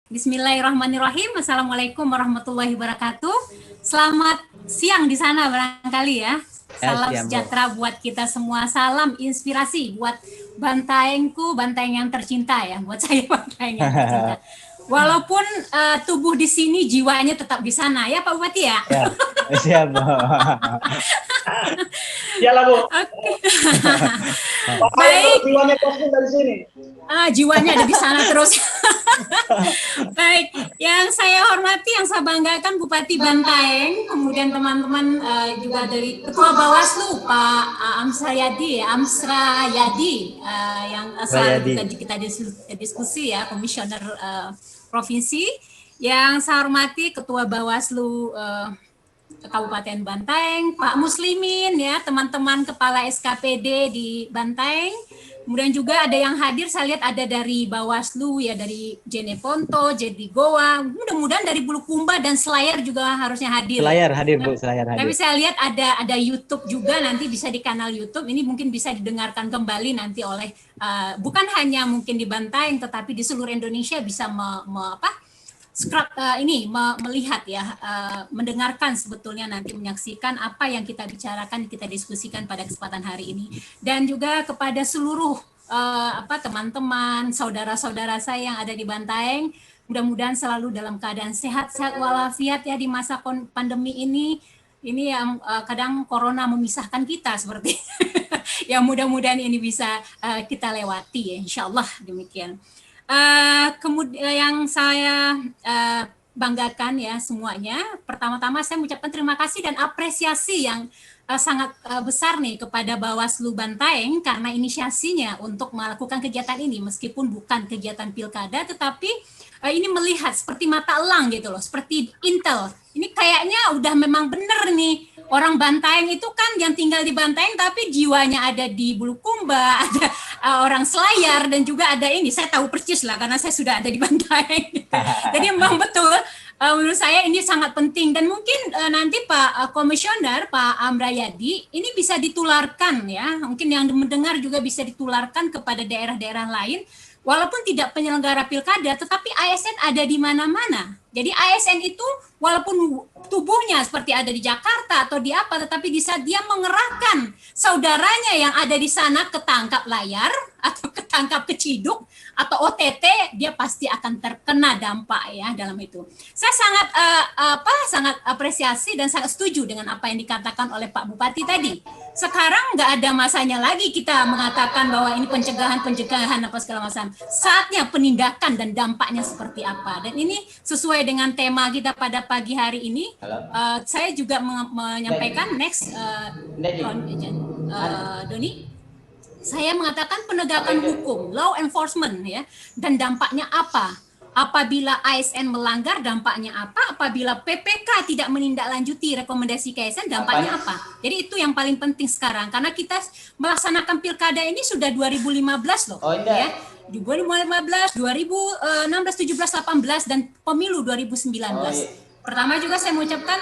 Bismillahirrahmanirrahim. Assalamualaikum warahmatullahi wabarakatuh. Selamat siang di sana barangkali ya. Salam Siap, Bu. sejahtera buat kita semua. Salam inspirasi buat Bantaengku, Bantaeng yang tercinta ya. Buat saya Bantaeng yang tercinta. Walaupun tubuh di sini, jiwanya tetap di sana ya Pak Bupati ya. Ya, siap, Bu. Iyalah, Bu. Oke. Baik. Jiwanya kosong dari sini. Jiwanya ada di sana terus. Baik, yang saya hormati, yang saya banggakan Bupati Bantaeng, kemudian teman-teman juga dari Ketua Bawaslu Pak Amsra Yadi, yang selalu kita diskusi ya, Komisioner Provinsi. Yang saya hormati Ketua Bawaslu Kabupaten Bantaeng, Pak Muslimin ya, teman-teman kepala SKPD di Bantaeng. Kemudian juga ada yang hadir, saya lihat ada dari Bawaslu ya, dari Jeneponto, Jadi Goa, mudah-mudahan dari Bulukumba dan Selayar juga harusnya hadir. Selayar hadir, Bu, Selayar hadir. Tapi saya lihat ada YouTube juga, nanti bisa di kanal YouTube, ini mungkin bisa didengarkan kembali nanti oleh bukan hanya mungkin di Bantaeng, tetapi di seluruh Indonesia bisa melihat ya, mendengarkan sebetulnya nanti, menyaksikan apa yang kita bicarakan, kita diskusikan pada kesempatan hari ini. Dan juga kepada seluruh teman-teman, saudara-saudara saya yang ada di Bantaeng, mudah-mudahan selalu dalam keadaan sehat-sehat walafiat ya di masa pandemi ini. Ini yang kadang corona memisahkan kita seperti ya, mudah-mudahan ini bisa kita lewati ya, insya Allah demikian. Kemudian yang saya banggakan ya semuanya, pertama-tama saya mengucapkan terima kasih dan apresiasi yang sangat besar nih kepada Bawaslu Bantaeng karena inisiasinya untuk melakukan kegiatan ini, meskipun bukan kegiatan pilkada, tetapi ini melihat seperti mata elang gitu loh, seperti intel. Ini kayaknya udah memang bener nih, orang Bantaeng itu kan yang tinggal di Bantaeng tapi jiwanya ada di Bulukumba, ada orang Selayar, dan juga ada ini, saya tahu persis lah karena saya sudah ada di Bantaeng. Jadi memang betul, menurut saya ini sangat penting, dan mungkin nanti Pak Komisioner, Pak Amsra Yadi, ini bisa ditularkan ya, mungkin yang mendengar juga bisa ditularkan kepada daerah-daerah lain. Walaupun tidak penyelenggara pilkada, tetapi ASN ada di mana-mana. Jadi ASN itu walaupun tubuhnya seperti ada di Jakarta atau di apa, tetapi di saat dia mengerahkan saudaranya yang ada di sana ketangkap layar atau ketangkap keciduk atau OTT, dia pasti akan terkena dampak ya dalam itu. Saya sangat apresiasi dan sangat setuju dengan apa yang dikatakan oleh Pak Bupati tadi. Sekarang nggak ada masanya lagi kita mengatakan bahwa ini pencegahan apa segala macam. Saatnya penindakan dan dampaknya seperti apa. Dan ini sesuai dengan tema kita pada pagi hari ini. Saya juga menyampaikan Doni. Saya mengatakan penegakan hukum, law enforcement ya, dan dampaknya apa? Apabila ASN melanggar, dampaknya apa? Apabila PPK tidak menindaklanjuti rekomendasi KSN, dampaknya apa? Jadi itu yang paling penting sekarang, karena kita melaksanakan pilkada ini sudah 2015 loh, ya. 2015, 2016, 17, 18 dan pemilu 2019. Pertama juga saya mengucapkan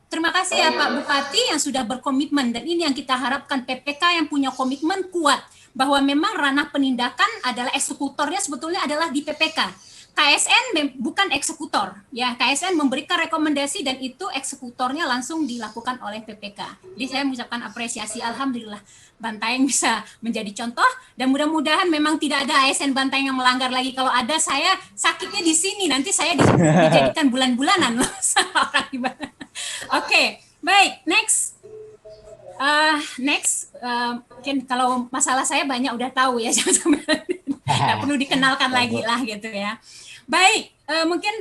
terima kasih ya Pak Bupati yang sudah berkomitmen, dan ini yang kita harapkan, PPK yang punya komitmen kuat bahwa memang ranah penindakan adalah eksekutornya sebetulnya adalah di PPK. KSN bukan eksekutor ya, KSN memberikan rekomendasi dan itu eksekutornya langsung dilakukan oleh PPK. Jadi saya mengucapkan apresiasi, alhamdulillah Bantaeng bisa menjadi contoh, dan mudah-mudahan memang tidak ada ASN Bantaeng yang melanggar lagi. Kalau ada, saya sakitnya di sini, nanti saya dijadikan bulan-bulanan loh sama orang di mana. Oke, baik, next, mungkin kalau masalah saya banyak udah tahu ya, nggak perlu dikenalkan lagi lah gitu ya. Baik, mungkin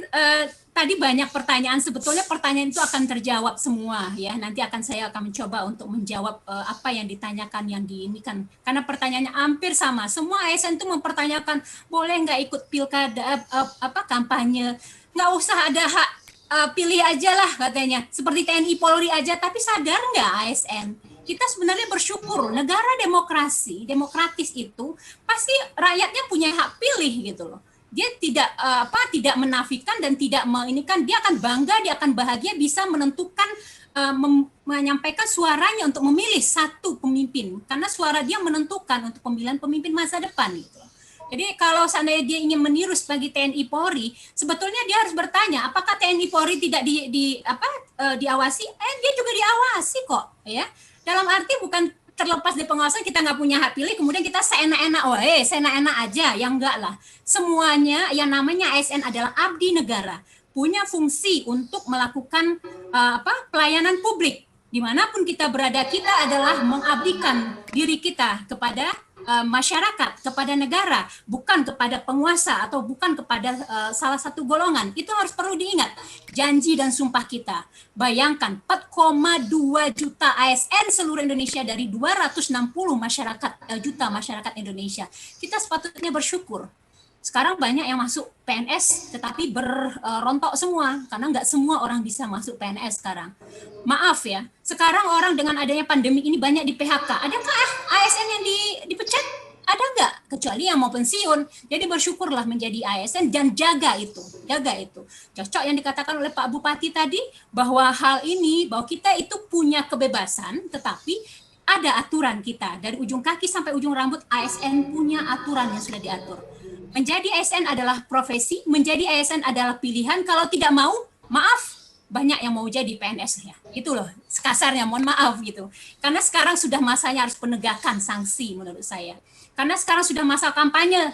tadi banyak pertanyaan, sebetulnya pertanyaan itu akan terjawab semua ya. Nanti saya akan mencoba untuk menjawab apa yang ditanyakan, yang diinikan, karena pertanyaannya hampir sama. Semua ASN itu mempertanyakan boleh nggak ikut pilkada, kampanye, nggak usah ada hak pilih aja lah katanya, seperti TNI Polri aja. Tapi sadar nggak ASN, kita sebenarnya bersyukur negara demokratis itu pasti rakyatnya punya hak pilih gitu loh. Dia tidak menafikan dan tidak menginikan, dia akan bangga, dia akan bahagia bisa menentukan, menyampaikan suaranya untuk memilih satu pemimpin, karena suara dia menentukan untuk pemilihan pemimpin masa depan gitu. Jadi kalau seandainya dia ingin meniru sebagai TNI Polri, sebetulnya dia harus bertanya, apakah TNI Polri tidak diawasi? Dia juga diawasi kok, ya. Dalam arti bukan terlepas dari pengawasan, kita nggak punya hak pilih, kemudian kita seenak-enak, seenak-enak aja, ya enggak lah. Semuanya yang namanya ASN adalah abdi negara, punya fungsi untuk melakukan pelayanan publik. Dimanapun kita berada, kita adalah mengabdikan diri kita kepada masyarakat, kepada negara, bukan kepada penguasa atau bukan kepada salah satu golongan. Itu harus perlu diingat. Janji dan sumpah kita. Bayangkan 4,2 juta ASN seluruh Indonesia dari 260 juta masyarakat Indonesia. Kita sepatutnya bersyukur. Sekarang banyak yang masuk PNS tetapi berontok semua karena nggak semua orang bisa masuk PNS sekarang. Maaf ya, sekarang orang dengan adanya pandemi ini banyak di PHK. Adakah ASN yang dipecat? Ada nggak? Kecuali yang mau pensiun. Jadi bersyukurlah menjadi ASN dan jaga itu. Cocok yang dikatakan oleh Pak Bupati tadi bahwa hal ini, bahwa kita itu punya kebebasan tetapi ada aturan kita. Dari ujung kaki sampai ujung rambut ASN punya aturan yang sudah diatur. Menjadi ASN adalah profesi, menjadi ASN adalah pilihan. Kalau tidak mau, maaf, banyak yang mau jadi PNS ya. Itu loh, kasarnya, mohon maaf gitu. Karena sekarang sudah masanya harus penegakan sanksi menurut saya. Karena sekarang sudah masa kampanye.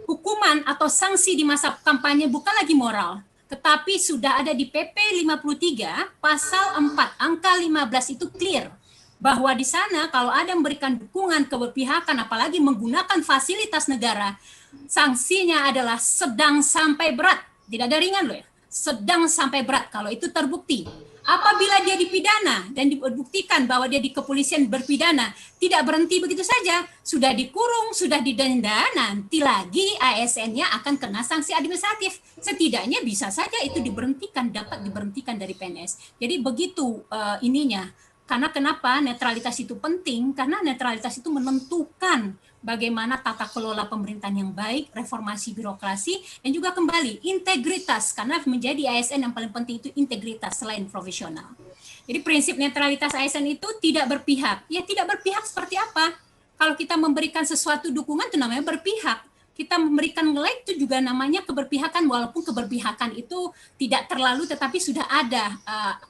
Hukuman atau sanksi di masa kampanye bukan lagi moral, tetapi sudah ada di PP 53 pasal 4 angka 15 itu clear. Bahwa di sana kalau ada memberikan dukungan keberpihakan apalagi menggunakan fasilitas negara, sanksinya adalah sedang sampai berat, tidak ada ringan loh ya, sedang sampai berat kalau itu terbukti. Apabila dia dipidana dan dibuktikan bahwa dia di kepolisian berpidana, tidak berhenti begitu saja, sudah dikurung, sudah didenda, nanti lagi ASN-nya akan kena sanksi administratif. Setidaknya bisa saja itu dapat diberhentikan dari PNS. Jadi begitu ininya. Karena kenapa netralitas itu penting? Karena netralitas itu menentukan bagaimana tata kelola pemerintahan yang baik, reformasi birokrasi, dan juga kembali integritas. Karena menjadi ASN yang paling penting itu integritas selain profesional. Jadi prinsip netralitas ASN itu tidak berpihak. Ya tidak berpihak seperti apa? Kalau kita memberikan sesuatu dukungan itu namanya berpihak. Kita memberikan like itu juga namanya keberpihakan, walaupun keberpihakan itu tidak terlalu tetapi sudah ada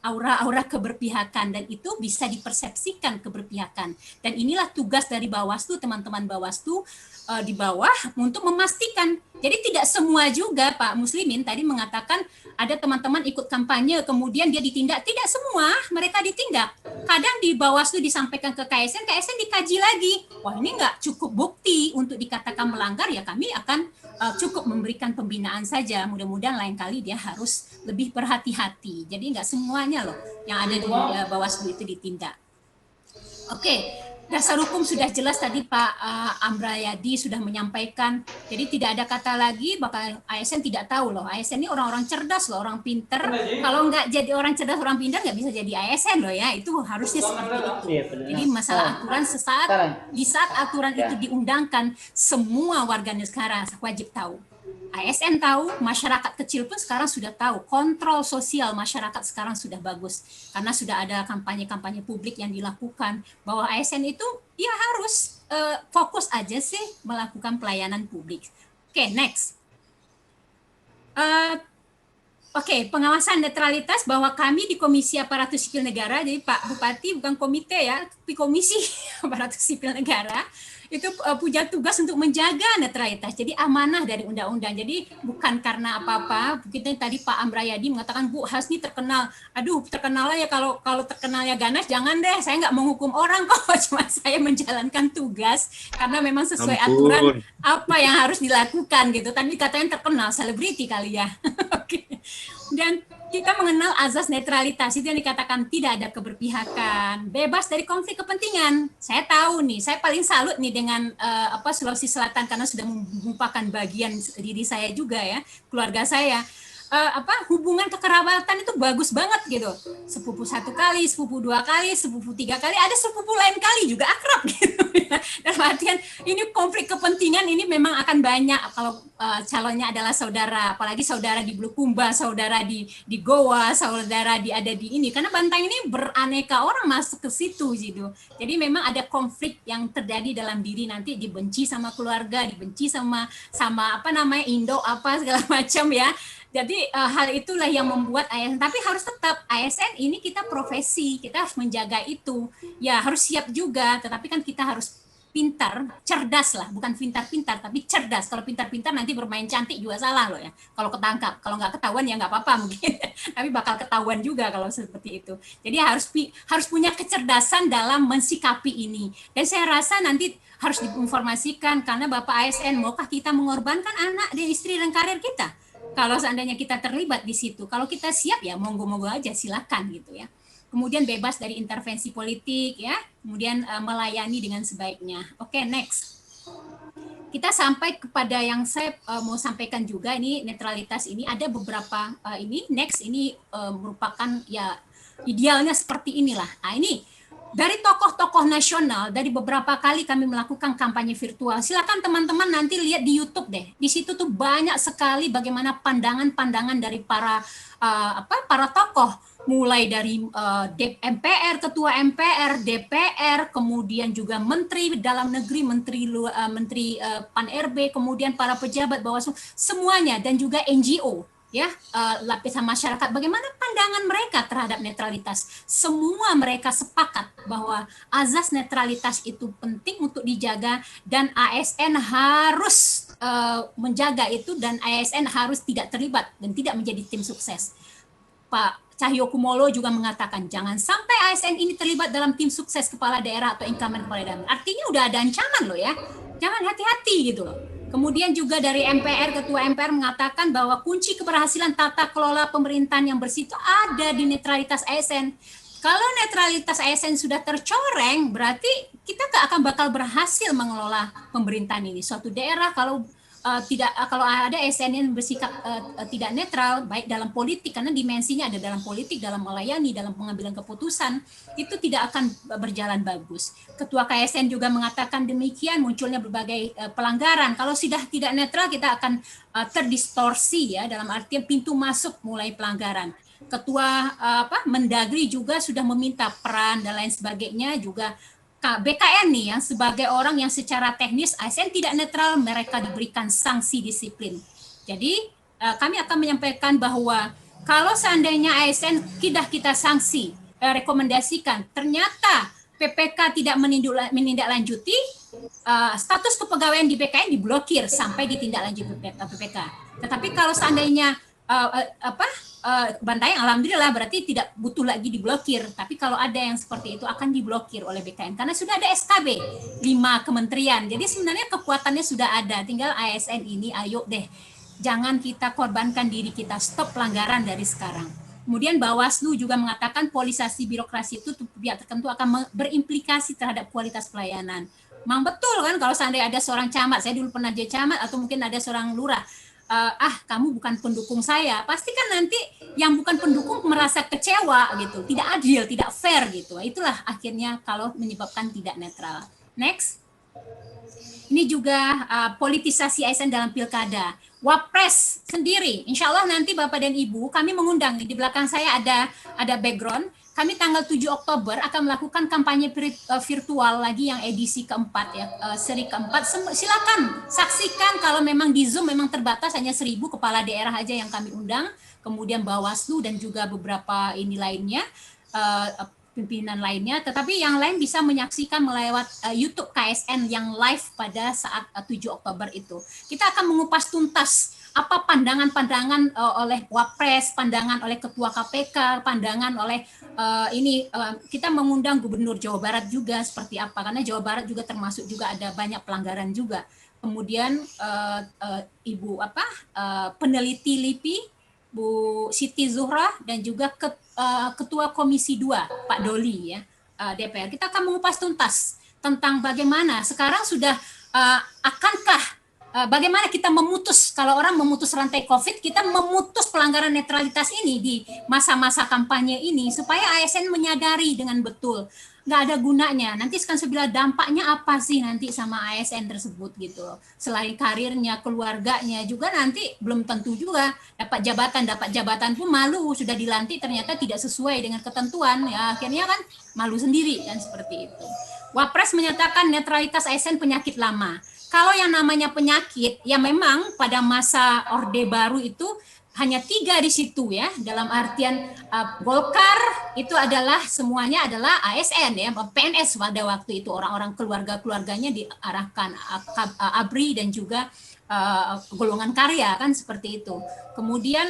aura-aura keberpihakan dan itu bisa dipersepsikan keberpihakan. Dan inilah tugas dari Bawaslu, teman-teman Bawaslu di bawah untuk memastikan. Jadi tidak semua juga Pak Muslimin tadi mengatakan ada teman-teman ikut kampanye kemudian dia ditindak. Tidak semua mereka ditindak. Kadang di Bawaslu disampaikan ke KSN dikaji lagi. Wah ini nggak cukup bukti untuk dikatakan melanggar, ya kami akan cukup memberikan pembinaan saja. Mudah-mudahan lain kali dia harus lebih berhati-hati. Jadi nggak semuanya loh yang ada di Bawaslu itu ditindak. Oke. Dasar hukum sudah jelas tadi Pak Amrayadi sudah menyampaikan. Jadi tidak ada kata lagi bakal ASN tidak tahu loh. ASN ini orang-orang cerdas loh, orang pinter. Kalau nggak jadi orang cerdas, orang pintar nggak bisa jadi ASN loh ya. Itu harusnya seperti itu. Jadi masalah aturan di saat aturan itu diundangkan, semua warga negara wajib tahu. ASN tahu, masyarakat kecil pun sekarang sudah tahu, kontrol sosial masyarakat sekarang sudah bagus karena sudah ada kampanye-kampanye publik yang dilakukan bahwa ASN itu ya harus fokus aja sih melakukan pelayanan publik. Oke, next. Pengawasan netralitas bahwa kami di Komisi Aparatur Sipil Negara, jadi Pak Bupati bukan komite ya, tapi Komisi Aparatur Sipil Negara, itu punya tugas untuk menjaga netralitas. Jadi amanah dari undang-undang. Jadi bukan karena apa-apa. Kita tadi Pak Amrayadi mengatakan Bu Hasni terkenal. Aduh, terkenalnya ya kalau terkenalnya ganas jangan deh. Saya nggak menghukum orang kok. Cuma saya menjalankan tugas karena memang sesuai aturan apa yang harus dilakukan gitu. Tadi katanya terkenal selebriti kali ya. Oke. Dan kita mengenal azas netralitas itu yang dikatakan tidak ada keberpihakan, bebas dari konflik kepentingan. Saya tahu nih, saya paling salut nih dengan Sulawesi Selatan karena sudah merupakan bagian diri saya juga ya, keluarga saya. hubungan kekerabatan itu bagus banget gitu. Sepupu 1 kali, sepupu 2 kali, sepupu 3 kali, ada sepupu lain kali juga akrab gitu ya. Dalam artian ini konflik kepentingan ini memang akan banyak kalau calonnya adalah saudara, apalagi saudara di Bulukumba, saudara di Goa, saudara ada di ini, karena Bantang ini beraneka orang masuk ke situ gitu. Jadi memang ada konflik yang terjadi dalam diri, nanti dibenci sama keluarga, dibenci sama Indo apa segala macam ya. Jadi hal itulah yang membuat ASN, tapi harus tetap ASN ini kita profesi, kita harus menjaga itu. Ya harus siap juga, tetapi kan kita harus pintar, cerdas lah, bukan pintar-pintar, tapi cerdas. Kalau pintar-pintar nanti bermain cantik juga salah loh ya. Kalau ketangkap, kalau nggak ketahuan ya nggak apa-apa mungkin, tapi bakal ketahuan juga kalau seperti itu. Jadi harus punya kecerdasan dalam mensikapi ini. Dan saya rasa nanti harus diinformasikan, karena Bapak ASN, maukah kita mengorbankan anak dan istri dan karir kita? Kalau seandainya kita terlibat di situ, kalau kita siap ya monggo-monggo aja, silakan gitu ya. Kemudian bebas dari intervensi politik ya, kemudian melayani dengan sebaiknya. Oke, next. Kita sampai kepada yang saya mau sampaikan juga, ini netralitas ini ada beberapa next ini merupakan ya idealnya seperti inilah. Nah, ini dari tokoh-tokoh nasional, dari beberapa kali kami melakukan kampanye virtual. Silakan teman-teman nanti lihat di YouTube deh. Di situ tuh banyak sekali bagaimana pandangan-pandangan dari para tokoh, mulai dari MPR, ketua MPR, DPR, kemudian juga menteri dalam negeri, menteri Pan RB, kemudian para pejabat Bawaslu, semuanya, dan juga NGO. Ya, lapisan masyarakat, bagaimana pandangan mereka terhadap netralitas. Semua mereka sepakat bahwa azas netralitas itu penting untuk dijaga, dan ASN harus menjaga itu, dan ASN harus tidak terlibat dan tidak menjadi tim sukses. Pak Cahyokumolo juga mengatakan jangan sampai ASN ini terlibat dalam tim sukses kepala daerah atau incumbent kepala daerah. Artinya udah ada ancaman loh ya, jangan hati-hati gitu loh. Kemudian juga dari MPR, Ketua MPR mengatakan bahwa kunci keberhasilan tata kelola pemerintahan yang bersih itu ada di netralitas ASN. Kalau netralitas ASN sudah tercoreng, berarti kita gak akan bakal berhasil mengelola pemerintahan ini. Suatu daerah kalau kalau ada ASN yang bersikap tidak netral, baik dalam politik, karena dimensinya ada dalam politik, dalam melayani, dalam pengambilan keputusan, itu tidak akan berjalan bagus. Ketua KSN juga mengatakan demikian, munculnya berbagai pelanggaran. Kalau sudah tidak netral, kita akan terdistorsi ya, dalam artian pintu masuk mulai pelanggaran. Ketua Mendagri juga sudah meminta peran dan lain sebagainya, juga BKN nih yang sebagai orang yang secara teknis ASN tidak netral, mereka diberikan sanksi disiplin. Jadi kami akan menyampaikan bahwa kalau seandainya ASN tidak kita sanksi, rekomendasikan, ternyata PPK tidak menindaklanjuti, status kepegawaian di BKN diblokir sampai ditindaklanjuti PPK. Tetapi kalau seandainya Bantayang alhamdulillah berarti tidak butuh lagi diblokir, tapi kalau ada yang seperti itu akan diblokir oleh BKN karena sudah ada SKB 5 kementerian. Jadi sebenarnya kekuatannya sudah ada, tinggal ASN ini ayo deh, jangan kita korbankan diri kita, stop pelanggaran dari sekarang. Kemudian Bawaslu juga mengatakan polisasi birokrasi itu pihak tertentu akan berimplikasi terhadap kualitas pelayanan. Memang betul kan, kalau seandainya ada seorang camat, saya dulu pernah jadi camat, atau mungkin ada seorang lurah, kamu bukan pendukung saya, pasti kan nanti yang bukan pendukung merasa kecewa gitu, tidak adil, tidak fair gitu. Itulah akhirnya kalau menyebabkan tidak netral. Next. Ini juga politisasi ASN dalam pilkada. Wapres sendiri, insya Allah nanti Bapak dan Ibu kami mengundang, di belakang saya ada background. Kami tanggal 7 Oktober akan melakukan kampanye virtual lagi yang edisi keempat ya, seri keempat. Silakan saksikan, kalau memang di Zoom memang terbatas, hanya 1.000 kepala daerah aja yang kami undang, kemudian Bawaslu dan juga beberapa ini lainnya, pimpinan lainnya, tetapi yang lain bisa menyaksikan melewat YouTube KSN yang live pada saat 7 Oktober itu. Kita akan mengupas tuntas apa pandangan-pandangan oleh Wapres, pandangan oleh Ketua KPK, pandangan oleh kita mengundang Gubernur Jawa Barat juga seperti apa, karena Jawa Barat juga termasuk juga ada banyak pelanggaran juga. Kemudian Ibu peneliti LIPI Bu Siti Zuhra dan juga Ketua Komisi 2 Pak Doli ya, DPR. Kita akan mengupas tuntas tentang bagaimana sekarang sudah akankah bagaimana kita memutus, kalau orang memutus rantai COVID, kita memutus pelanggaran netralitas ini di masa-masa kampanye ini, supaya ASN menyadari dengan betul, nggak ada gunanya. Nanti sekarang saya bilang dampaknya apa sih nanti sama ASN tersebut gitu. Selain karirnya, keluarganya juga nanti belum tentu juga dapat jabatan pun malu, sudah dilantik ternyata tidak sesuai dengan ketentuan, ya akhirnya kan malu sendiri kan seperti itu. Wapres menyatakan netralitas ASN penyakit lama. Kalau yang namanya penyakit, ya memang pada masa Orde Baru itu hanya 3 di situ ya, dalam artian Golkar itu adalah semuanya adalah ASN ya, PNS pada waktu itu, orang-orang keluarganya diarahkan ABRI dan juga golongan karya kan seperti itu. Kemudian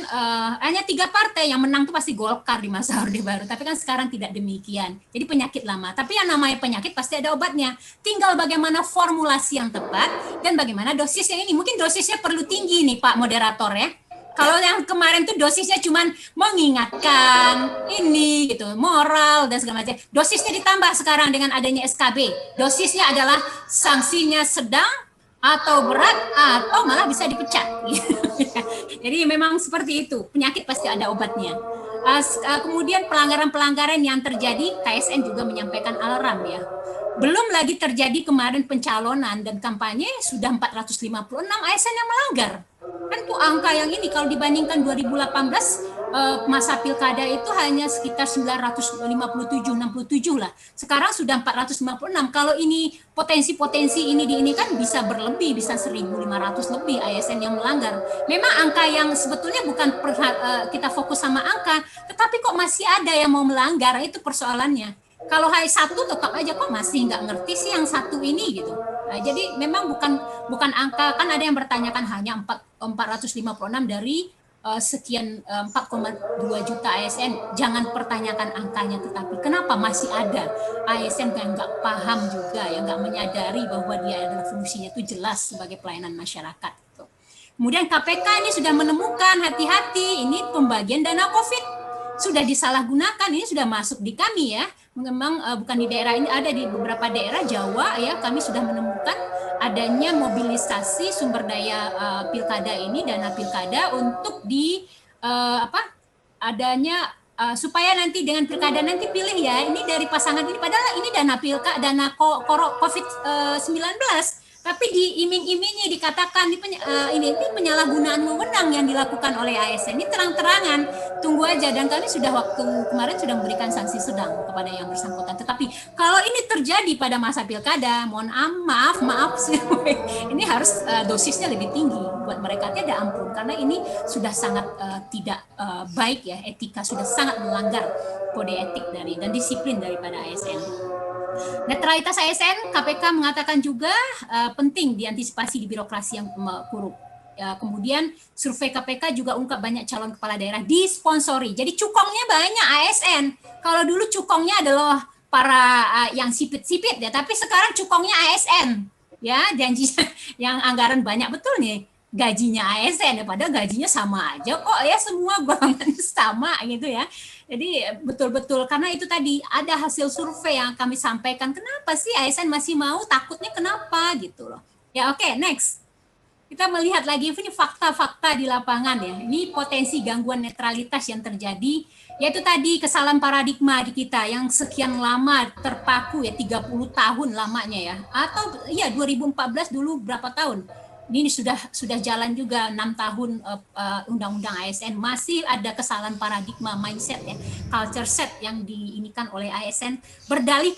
hanya 3 partai yang menang tuh pasti Golkar di masa Orde Baru, tapi kan sekarang tidak demikian. Jadi penyakit lama. Tapi yang namanya penyakit pasti ada obatnya. Tinggal bagaimana formulasi yang tepat dan bagaimana dosis yang ini. Mungkin dosisnya perlu tinggi nih Pak Moderator ya. Kalau yang kemarin tuh dosisnya cuman mengingatkan ini gitu, moral dan segala macam. Dosisnya ditambah sekarang dengan adanya SKB. Dosisnya adalah sanksinya sedang atau berat atau malah bisa dipecat. Jadi memang seperti itu. Penyakit pasti ada obatnya. Kemudian pelanggaran-pelanggaran yang terjadi, KSN juga menyampaikan alarm ya. Belum lagi terjadi kemarin pencalonan dan kampanye sudah 456 ASN yang melanggar. Kan tuh angka yang ini kalau dibandingkan 2018 masa pilkada itu hanya sekitar 957-67 lah. Sekarang sudah 456. Kalau ini potensi ini kan bisa berlebih, bisa 1.500 lebih ASN yang melanggar. Memang angka yang sebetulnya bukan kita fokus sama angka, tetapi kok masih ada yang mau melanggar, itu persoalannya. Kalau hanya satu tetap aja kok masih nggak ngerti sih yang satu ini gitu. Nah, jadi memang bukan angka, kan ada yang bertanyakan hanya 456 dari sekian 4,2 juta ASN. Jangan pertanyakan angkanya, tetapi kenapa masih ada ASN yang nggak paham juga, yang nggak menyadari bahwa dia adalah fungsinya itu jelas sebagai pelayanan masyarakat. Gitu. Kemudian KPK ini sudah menemukan hati-hati ini pembagian dana COVID sudah disalahgunakan, ini sudah masuk di kami ya. Memang bukan di daerah ini, ada di beberapa daerah Jawa ya, kami sudah menemukan adanya mobilisasi sumber daya pilkada ini, dana pilkada untuk adanya supaya nanti dengan pilkada nanti pilih ya, ini dari pasangan ini, padahal ini dana COVID-19. Tapi diiming-imingi dikatakan ini penyalahgunaan wewenang yang dilakukan oleh ASN. Ini terang-terangan, tunggu aja, dan kami sudah waktu kemarin sudah memberikan sanksi sedang kepada yang bersangkutan. Tetapi kalau ini terjadi pada masa pilkada, mohon maaf ini harus dosisnya lebih tinggi buat mereka, tidak ampun, karena ini sudah sangat tidak baik ya, etika sudah sangat melanggar kode etik dan disiplin daripada ASN. Netralitas ASN, KPK mengatakan juga penting diantisipasi di birokrasi yang korup. Ya, kemudian survei KPK juga ungkap banyak calon kepala daerah disponsori. Jadi cukongnya banyak ASN. Kalau dulu cukongnya adalah para yang sipit-sipit ya, tapi sekarang cukongnya ASN. Ya, janjinya yang anggaran banyak betul nih. Gajinya ASN ya, padahal gajinya sama aja kok ya, semua golongan sama gitu ya. Jadi betul-betul karena itu tadi ada hasil survei yang kami sampaikan, kenapa sih ASN masih mau, takutnya kenapa gitu loh. Ya oke, next. Kita melihat lagi ini fakta-fakta di lapangan ya. Ini potensi gangguan netralitas yang terjadi, yaitu tadi kesalahan paradigma di kita yang sekian lama terpaku ya, 30 tahun lamanya ya. Atau ya 2014 dulu berapa tahun? Ini sudah jalan juga 6 tahun undang-undang ASN, masih ada kesalahan paradigma mindset ya, culture set yang diinikan oleh ASN, berdalih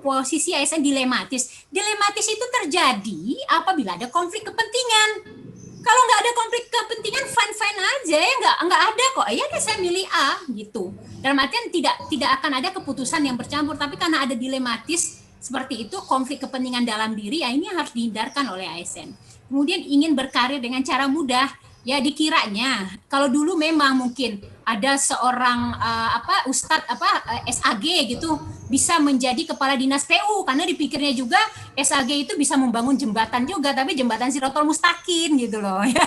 posisi ASN dilematis. Dilematis itu terjadi apabila ada konflik kepentingan. Kalau nggak ada konflik kepentingan fine aja ya, nggak ada kok. Ya saya milih A gitu. Dalam artian tidak akan ada keputusan yang bercampur, tapi karena ada dilematis seperti itu, konflik kepentingan dalam diri, ya ini harus dihindarkan oleh ASN. Kemudian ingin berkarir dengan cara mudah, ya dikiranya kalau dulu memang mungkin ada seorang ustadz SAG gitu bisa menjadi kepala dinas PU, karena dipikirnya juga SAG itu bisa membangun jembatan juga, tapi jembatan Shirathol Mustaqim gitu loh ya.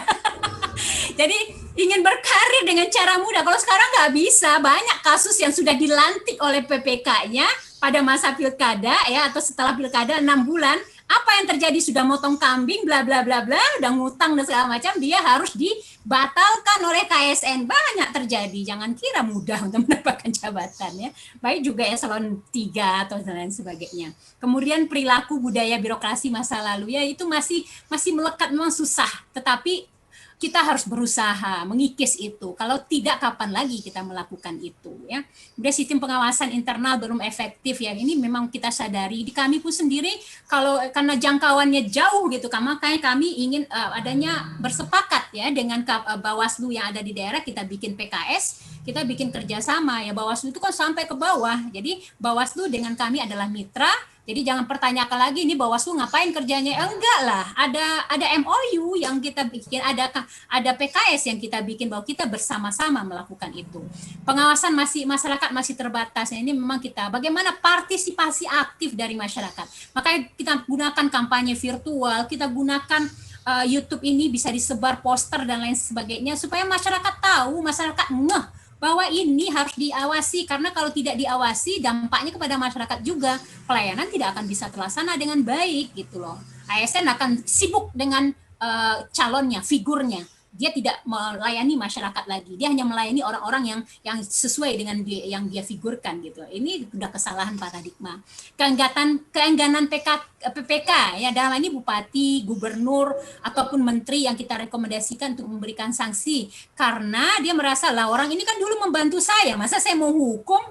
Jadi ingin berkarir dengan cara mudah, kalau sekarang nggak bisa. Banyak kasus yang sudah dilantik oleh PPK-nya pada masa pilkada ya, atau setelah pilkada 6 bulan, Apa yang terjadi? Sudah motong kambing, bla bla bla bla, udah ngutang dan segala macam, dia harus dibatalkan oleh KSN. Banyak terjadi. Jangan kira mudah untuk mendapatkan jabatan ya. Baik juga eselon 3 atau lain sebagainya. Kemudian perilaku budaya birokrasi masa lalu ya itu masih melekat, memang susah. Tetapi kita harus berusaha mengikis itu. Kalau tidak, kapan lagi kita melakukan itu ya. Kemudian sistem pengawasan internal belum efektif ya. Ini memang kita sadari. Di kami pun sendiri kalau karena jangkauannya jauh gitu, makanya kami ingin adanya bersepakat ya dengan Bawaslu yang ada di daerah, kita bikin PKS, kita bikin kerjasama ya. Bawaslu itu kan sampai ke bawah. Jadi Bawaslu dengan kami adalah mitra. Jadi jangan pertanyakan lagi ini Bawaslu ngapain kerjanya? Enggak lah, ada MOU yang kita bikin, ada PKS yang kita bikin bahwa kita bersama-sama melakukan itu. Pengawasan masyarakat masih terbatas. Ini memang kita bagaimana partisipasi aktif dari masyarakat. Makanya kita gunakan kampanye virtual, kita gunakan YouTube ini bisa disebar poster dan lain sebagainya supaya masyarakat tahu, masyarakat ngeh bahwa ini harus diawasi, karena kalau tidak diawasi dampaknya kepada masyarakat juga, pelayanan tidak akan bisa terlaksana dengan baik gitu loh. ASN akan sibuk dengan calonnya, figurnya, dia tidak melayani masyarakat lagi, dia hanya melayani orang-orang yang sesuai dengan yang dia figurkan gitu. Ini sudah kesalahan paradigma. Keengganan PPK ya, dalam ini bupati, gubernur ataupun menteri yang kita rekomendasikan untuk memberikan sanksi karena dia merasa lah orang ini kan dulu membantu saya, masa saya mau hukum.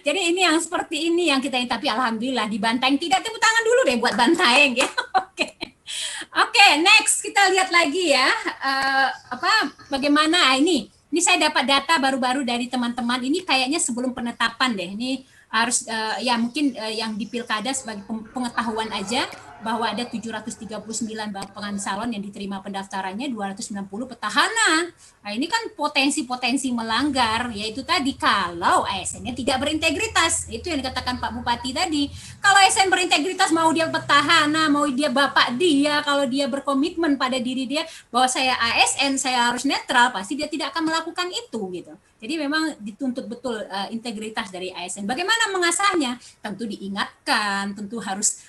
Jadi ini yang seperti ini yang kita, tapi alhamdulillah di Bantaeng tidak, tepuk tangan dulu deh buat Bantaeng ya. Oke, next kita lihat lagi ya, bagaimana ini saya dapat data baru-baru dari teman-teman, ini kayaknya sebelum penetapan deh, ini harus ya mungkin yang di pilkada sebagai pengetahuan aja bahwa ada 739 pasangan calon yang diterima pendaftarannya, 290 petahana. Nah, ini kan potensi-potensi melanggar, yaitu tadi kalau ASN-nya tidak berintegritas. Itu yang dikatakan Pak Bupati tadi. Kalau ASN berintegritas, mau dia petahana, mau dia bapak dia, kalau dia berkomitmen pada diri dia bahwa saya ASN, saya harus netral, pasti dia tidak akan melakukan itu gitu. Jadi memang dituntut betul integritas dari ASN. Bagaimana mengasahnya? Tentu diingatkan, tentu harus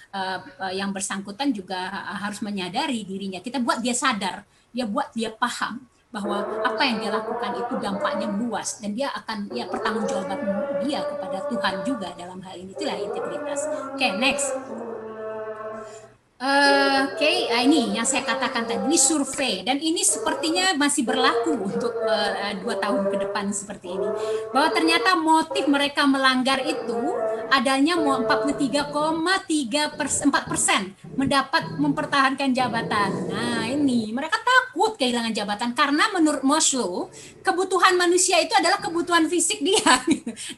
yang bersangkutan juga harus menyadari dirinya. Kita buat dia sadar, dia buat dia paham bahwa apa yang dia lakukan itu dampaknya luas dan dia akan pertanggungjawaban dia kepada Tuhan juga dalam hal ini. Itulah integritas. Oke, next. Ini yang saya katakan tadi, ini survei dan ini sepertinya masih berlaku untuk 2 tahun ke depan seperti ini, bahwa ternyata motif mereka melanggar itu adanya 43,4% mempertahankan jabatan. Nah ini mereka takut kehilangan jabatan karena menurut Maslow kebutuhan manusia itu adalah kebutuhan fisik dia.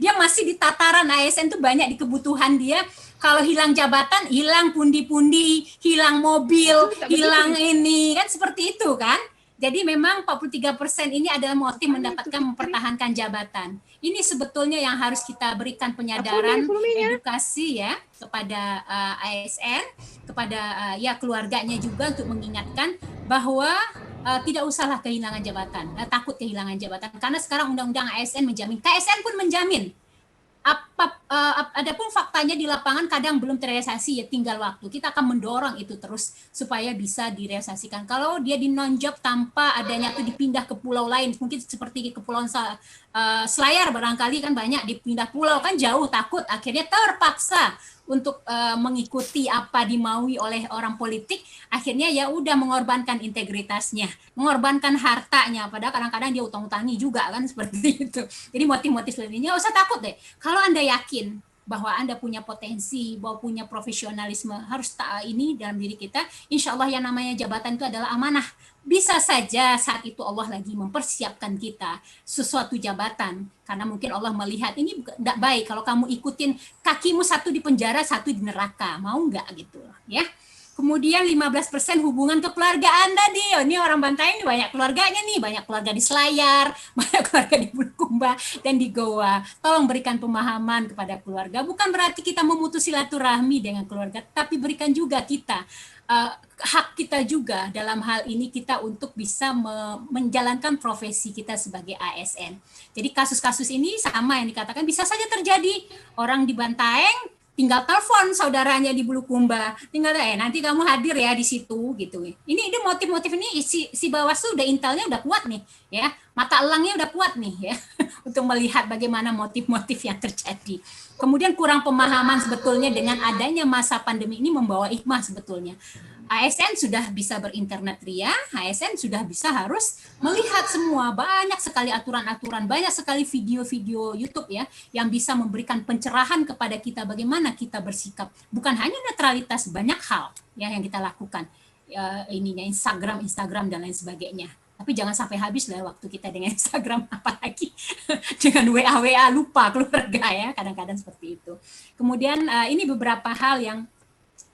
Dia masih di tataran ASN itu banyak di kebutuhan dia. Kalau hilang jabatan, hilang pundi-pundi, hilang mobil, hilang ini, kan seperti itu kan. Jadi memang 43% ini adalah motif mendapatkan mempertahankan jabatan. Ini sebetulnya yang harus kita berikan penyadaran, edukasi ya kepada ASN, kepada keluarganya juga untuk mengingatkan bahwa tidak usahlah kehilangan jabatan, takut kehilangan jabatan. Karena sekarang undang-undang ASN menjamin, KSN pun menjamin. Adapun faktanya di lapangan kadang belum terrealisasi, ya tinggal waktu. Kita akan mendorong itu terus supaya bisa direalisasikan. Kalau dia di non-job tanpa adanya itu dipindah ke pulau lain, mungkin seperti Kepulauan Selayar barangkali kan banyak dipindah pulau kan jauh, takut akhirnya terpaksa untuk mengikuti apa dimaui oleh orang politik, akhirnya ya udah mengorbankan integritasnya, mengorbankan hartanya, padahal kadang-kadang dia utang-utangi juga kan seperti itu. Jadi motif-motif seperti ini nggak usah takut deh. Kalau Anda yakin bahwa Anda punya potensi, bahwa punya profesionalisme, harus ini dalam diri kita, insya Allah yang namanya jabatan itu adalah amanah. Bisa saja saat itu Allah lagi mempersiapkan kita sesuatu jabatan, karena mungkin Allah melihat ini tidak baik kalau kamu ikutin kakimu satu di penjara, satu di neraka, mau nggak gitu ya. Kemudian 15% hubungan ke keluarga Anda nih. Ini orang Bantaeng nih banyak keluarganya nih, banyak keluarga di Selayar, banyak keluarga di Bulukumba dan di Goa. Tolong berikan pemahaman kepada keluarga. Bukan berarti kita memutus silaturahmi dengan keluarga, tapi berikan juga kita hak kita juga dalam hal ini kita untuk bisa menjalankan profesi kita sebagai ASN. Jadi kasus-kasus ini sama yang dikatakan bisa saja terjadi. Orang di Bantaeng tinggal telepon saudaranya di Bulukumba, tinggal nanti kamu hadir ya di situ gitu. Ini motif-motif ini si Bawaslu udah intelnya udah kuat nih ya, mata elangnya udah kuat nih ya untuk melihat bagaimana motif-motif yang terjadi. Kemudian kurang pemahaman sebetulnya dengan adanya masa pandemi ini membawa hikmah sebetulnya. ASN sudah bisa berinternet ria, ASN sudah bisa harus melihat semua, banyak sekali aturan-aturan, banyak sekali video-video YouTube ya, yang bisa memberikan pencerahan kepada kita bagaimana kita bersikap. Bukan hanya netralitas, banyak hal ya yang kita lakukan. Ininya Instagram dan lain sebagainya. Tapi jangan sampai habis lah waktu kita dengan Instagram, apalagi dengan WA lupa keluarga ya, kadang-kadang seperti itu. Kemudian ini beberapa hal yang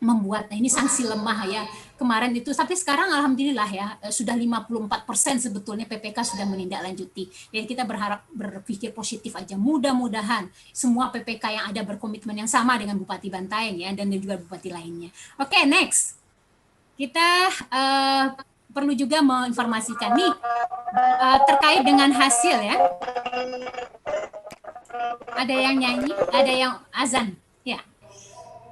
membuat ini sanksi lemah ya. Kemarin itu sampai sekarang alhamdulillah ya sudah 54% sebetulnya PPK sudah menindaklanjuti. Jadi kita berpikir positif aja. Mudah-mudahan semua PPK yang ada berkomitmen yang sama dengan Bupati Bantaeng ya dan juga bupati lainnya. Oke, next. Kita perlu juga menginformasikan nih terkait dengan hasil ya. Ada yang nyanyi, ada yang azan. Ya.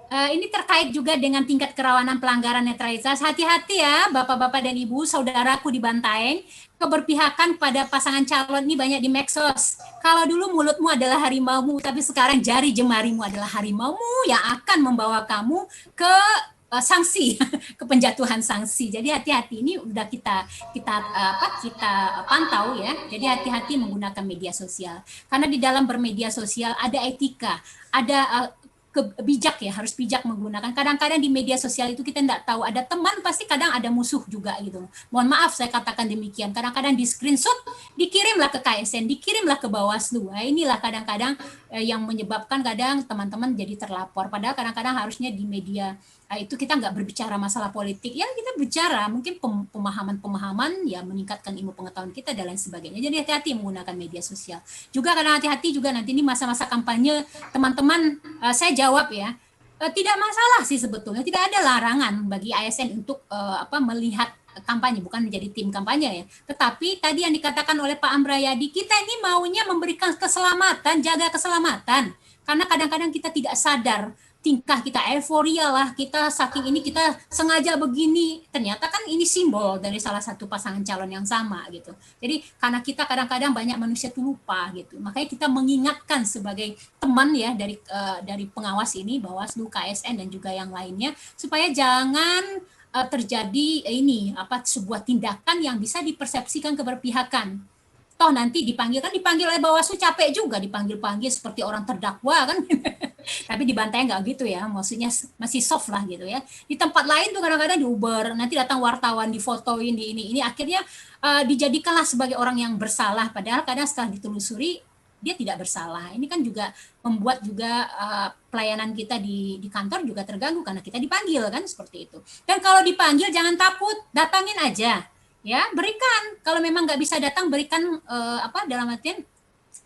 Ini terkait juga dengan tingkat kerawanan pelanggaran netralitas. Hati-hati ya Bapak-Bapak dan Ibu, saudaraku di Bantaeng, keberpihakan pada pasangan calon ini banyak di medsos. Kalau dulu mulutmu adalah harimaumu, tapi sekarang jari jemarimu adalah harimaumu yang akan membawa kamu ke sanksi, ke penjatuhan sanksi. Jadi hati-hati, ini udah kita pantau ya. Jadi hati-hati menggunakan media sosial. Karena di dalam bermedia sosial ada etika, ada bijak ya, harus bijak menggunakan. Kadang-kadang di media sosial itu kita tidak tahu, ada teman pasti kadang ada musuh juga gitu. Mohon maaf saya katakan demikian. Kadang-kadang di screenshot, dikirimlah ke KSN, dikirimlah ke Bawaslu. Nah, inilah kadang-kadang yang menyebabkan kadang teman-teman jadi terlapor. Padahal kadang-kadang harusnya di media itu kita nggak berbicara masalah politik, ya kita bicara mungkin pemahaman ya, meningkatkan ilmu pengetahuan kita dan lain sebagainya. Jadi hati-hati menggunakan media sosial. Juga karena hati-hati juga nanti ini masa-masa kampanye, teman-teman saya jawab ya, tidak masalah sih sebetulnya, tidak ada larangan bagi ASN untuk melihat kampanye, bukan menjadi tim kampanye ya. Tetapi tadi yang dikatakan oleh Pak Ambrayadi, kita ini maunya memberikan keselamatan, jaga keselamatan. Karena kadang-kadang kita tidak sadar, tingkah kita euforia lah, kita saking ini kita sengaja begini, ternyata kan ini simbol dari salah satu pasangan calon yang sama gitu. Jadi karena kita kadang-kadang banyak manusia tuh lupa gitu, makanya kita mengingatkan sebagai teman ya dari pengawas ini, Bawaslu, KSN dan juga yang lainnya, supaya jangan terjadi sebuah tindakan yang bisa dipersepsikan keberpihakan. Toh nanti dipanggil oleh Bawaslu, capek juga dipanggil-panggil seperti orang terdakwa kan. Tapi di Bantaeng nggak gitu ya, maksudnya masih soft lah gitu ya. Di tempat lain tuh kadang-kadang diuber, nanti datang wartawan difotoin di ini akhirnya dijadikanlah sebagai orang yang bersalah, padahal kadang setelah ditelusuri dia tidak bersalah. Ini kan juga membuat juga pelayanan kita di kantor juga terganggu karena kita dipanggil kan, seperti itu. Dan kalau dipanggil jangan takut, datangin aja. Ya, berikan. Kalau memang nggak bisa datang, berikan dalam artian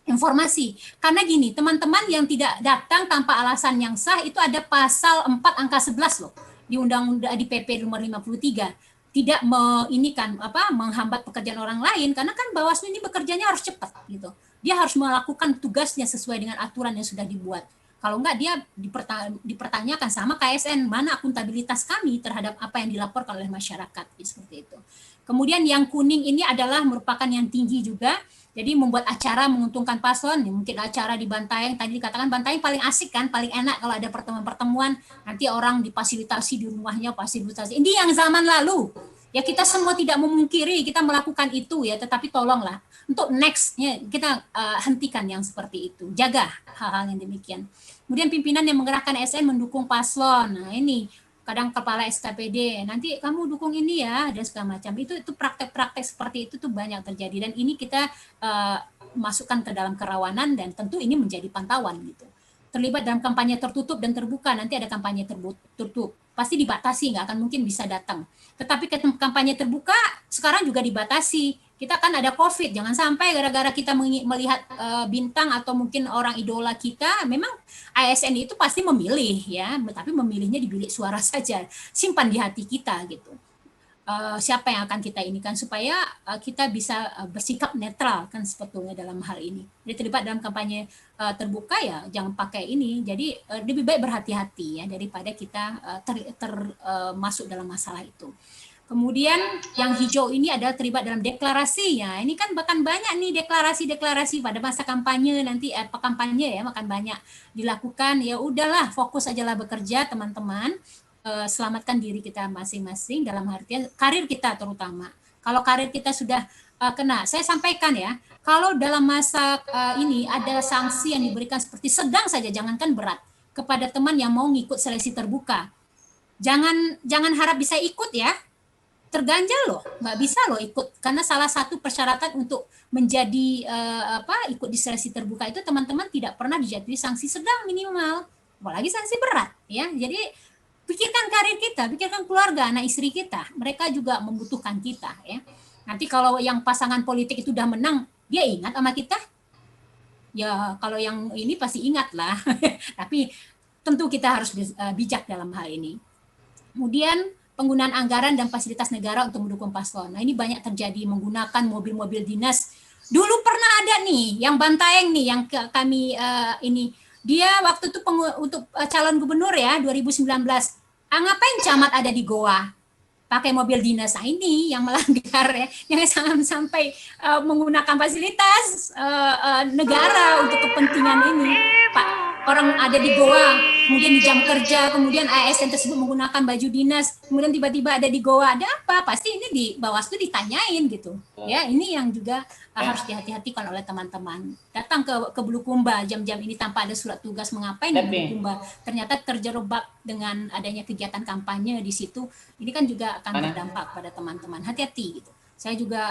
informasi. Karena gini, teman-teman yang tidak datang tanpa alasan yang sah itu ada pasal 4 angka 11 loh di Undang-Undang di PP nomor 53. Tidak menghambat pekerjaan orang lain, karena kan Bawaslu ini bekerjanya harus cepat gitu. Dia harus melakukan tugasnya sesuai dengan aturan yang sudah dibuat. Kalau enggak dia dipertanyakan sama KSN, mana akuntabilitas kami terhadap apa yang dilaporkan oleh masyarakat, seperti itu. Kemudian yang kuning ini adalah merupakan yang tinggi juga, jadi membuat acara menguntungkan paslon. Mungkin acara di Bantaeng, tadi dikatakan Bantaeng paling asik kan, paling enak kalau ada pertemuan-pertemuan, nanti orang difasilitasi di rumahnya, fasilitasi. Ini yang zaman lalu. Ya kita semua tidak memungkiri kita melakukan itu ya, tetapi tolonglah untuk nextnya kita hentikan yang seperti itu, jaga hal-hal yang demikian. Kemudian pimpinan yang menggerakkan SN mendukung paslon, nah ini kadang kepala SKPD, nanti kamu dukung ini ya, dan segala macam. Itu praktek-praktek seperti itu tuh banyak terjadi, dan ini kita masukkan ke dalam kerawanan, dan tentu ini menjadi pantauan gitu. Terlibat dalam kampanye tertutup dan terbuka, nanti ada kampanye tertutup, pasti dibatasi, nggak akan mungkin bisa datang. Tetapi kampanye terbuka sekarang juga dibatasi. Kita kan ada COVID, jangan sampai gara-gara kita melihat bintang atau mungkin orang idola kita, memang ASN itu pasti memilih ya, tapi memilihnya di bilik suara saja, simpan di hati kita gitu. siapa yang akan kita ini kan supaya kita bisa bersikap netral kan sebetulnya dalam hal ini. Jadi terlibat dalam kampanye terbuka ya jangan pakai ini. Jadi lebih baik berhati-hati ya daripada kita masuk dalam masalah itu. Kemudian yang hijau ini adalah terlibat dalam deklarasi ya. Ini kan bahkan banyak nih deklarasi-deklarasi pada masa kampanye nanti kampanye ya makan banyak dilakukan. Ya udahlah fokus ajalah bekerja teman-teman. Selamatkan diri kita masing-masing dalam artian karir kita terutama. Kalau karir kita sudah kena, saya sampaikan ya, kalau dalam masa ini ada sanksi yang diberikan seperti sedang saja, jangankan berat, kepada teman yang mau ngikut seleksi terbuka. Jangan harap bisa ikut ya, terganjal loh, nggak bisa loh ikut karena salah satu persyaratan untuk menjadi ikut di seleksi terbuka itu teman-teman tidak pernah dijatuhi sanksi sedang minimal, apalagi sanksi berat ya. Jadi pikirkan karir kita, pikirkan keluarga, anak istri kita, mereka juga membutuhkan kita ya. Nanti kalau yang pasangan politik itu udah menang, dia ingat sama kita? Ya kalau yang ini pasti ingat lah, tapi tentu kita harus bijak dalam hal ini. Kemudian penggunaan anggaran dan fasilitas negara untuk mendukung paslon. Nah ini banyak terjadi menggunakan mobil-mobil dinas. Dulu pernah ada nih yang Bantaeng nih yang kami ini dia waktu itu untuk calon gubernur ya 2019. Ngapain camat ada di Goa? Pakai mobil dinas. Nah, ini yang melanggar ya, yang sampai menggunakan fasilitas negara untuk kepentingan ini. Pak, orang ada di Goa, kemudian di jam kerja, kemudian ASN tersebut menggunakan baju dinas, kemudian tiba-tiba ada di Goa, ada apa? Pasti ini di Bawaslu ditanyain gitu. Ya, ini yang juga harus dihati-hatikan oleh teman-teman. Datang ke Bulukumba jam-jam ini tanpa ada surat tugas mengapain di Bulukumba. Ternyata terjerobak dengan adanya kegiatan kampanye di situ. Ini kan juga akan berdampak pada teman-teman. Hati-hati gitu. Saya juga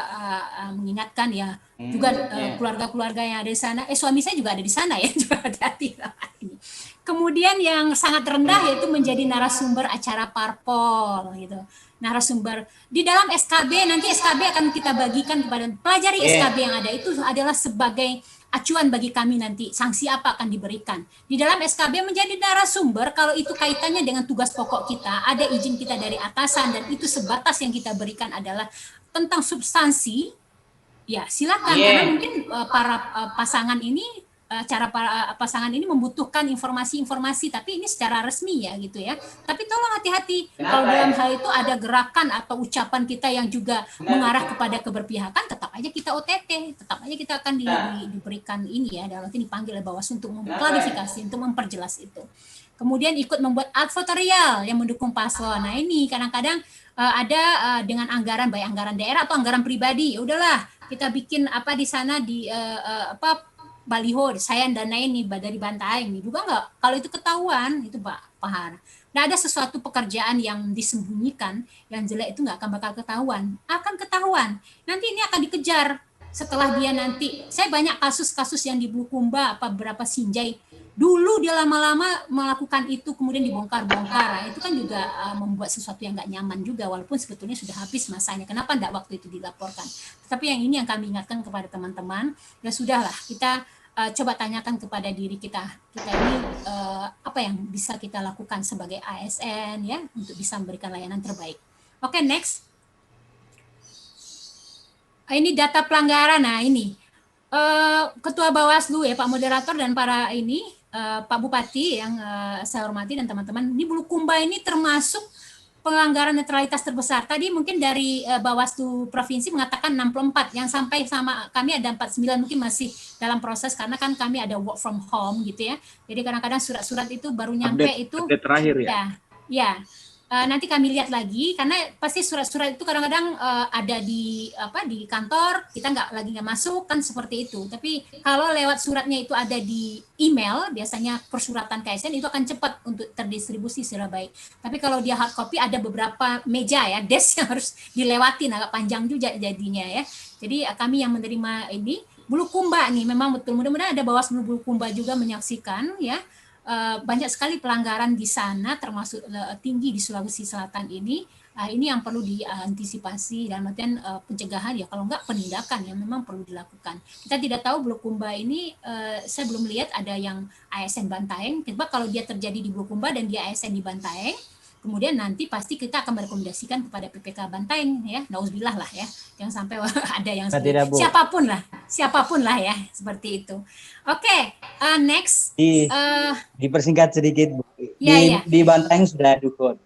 mengingatkan ya juga keluarga-keluarga yang ada di sana. Suami saya juga ada di sana ya, juga hati-hati ini. Kemudian yang sangat rendah yaitu menjadi narasumber acara parpol gitu. Narasumber di dalam SKB, nanti SKB akan kita bagikan kepada pelajari SKB yang ada itu adalah sebagai acuan bagi kami nanti sanksi apa akan diberikan. Di dalam SKB menjadi narasumber kalau itu kaitannya dengan tugas pokok kita, ada izin kita dari atasan dan itu sebatas yang kita berikan adalah tentang substansi, ya silakan karena mungkin para pasangan ini pasangan ini membutuhkan informasi-informasi tapi ini secara resmi ya gitu ya. Tapi tolong hati-hati kalau dalam hal itu ada gerakan atau ucapan kita yang juga mengarah kepada keberpihakan, tetap aja kita OTT, tetap aja kita akan diberikan ini ya, dalam arti dipanggil oleh Bawaslu untuk mengklarifikasi, untuk memperjelas itu. Kemudian ikut membuat advertorial yang mendukung paslon. Nah ini kadang-kadang ada dengan anggaran baik anggaran daerah atau anggaran pribadi. Ya udahlah kita bikin apa di sana di baliho saya danain nih dari Bantaeng nih juga nggak, kalau itu ketahuan itu Pak Har. Nggak ada sesuatu pekerjaan yang disembunyikan yang jelek itu nggak akan bakal ketahuan, akan ketahuan nanti ini akan dikejar setelah dia nanti. Saya banyak kasus-kasus yang di Bulukumba berapa Sinjai dulu dia lama-lama melakukan itu kemudian dibongkar-bongkar. Nah, itu kan juga membuat sesuatu yang nggak nyaman juga walaupun sebetulnya sudah habis masanya. Kenapa enggak waktu itu dilaporkan? Tapi yang ini yang kami ingatkan kepada teman-teman, ya sudahlah kita coba tanyakan kepada diri kita ini apa yang bisa kita lakukan sebagai ASN ya untuk bisa memberikan layanan terbaik. Oke, next. Ini data pelanggaran. Nah, ini Ketua Bawaslu ya Pak Moderator dan para ini Pak Bupati yang saya hormati dan teman-teman, ini Bulukumba ini termasuk pelanggaran netralitas terbesar. Tadi mungkin dari Bawaslu Provinsi mengatakan 64, yang sampai sama kami ada 49 mungkin masih dalam proses karena kan kami ada work from home gitu ya. Jadi kadang-kadang surat-surat itu baru nyampe update terakhir ya. Ya. Nanti kami lihat lagi karena pasti surat-surat itu kadang-kadang ada di kantor kita nggak masuk kan seperti itu. Tapi kalau lewat suratnya itu ada di email, biasanya persuratan KSN itu akan cepat untuk terdistribusi secara baik. Tapi kalau dia hard copy ada beberapa meja ya, desk yang harus dilewatin, agak panjang juga jadinya ya. Jadi kami yang menerima ini Bulukumba nih memang betul, mudah-mudahan ada Bawaslu Bulukumba juga menyaksikan ya. Banyak sekali pelanggaran di sana termasuk tinggi di Sulawesi Selatan ini. Ini yang perlu diantisipasi dan artian pencegahan ya, kalau enggak penindakan yang memang perlu dilakukan. Kita tidak tahu Bulukumba ini saya belum lihat ada yang ASN Bantaeng. Tiba kalau dia terjadi di Bulukumba dan dia ASN di Bantaeng, kemudian nanti pasti kita akan merekomendasikan kepada PPK Bantaeng ya, nauzubillah lah ya, jangan sampai ada yang Tidak, Bu. siapapun lah ya, seperti itu. Oke, next. Dipersingkat sedikit, Bu. Di Bantaeng sudah dukun.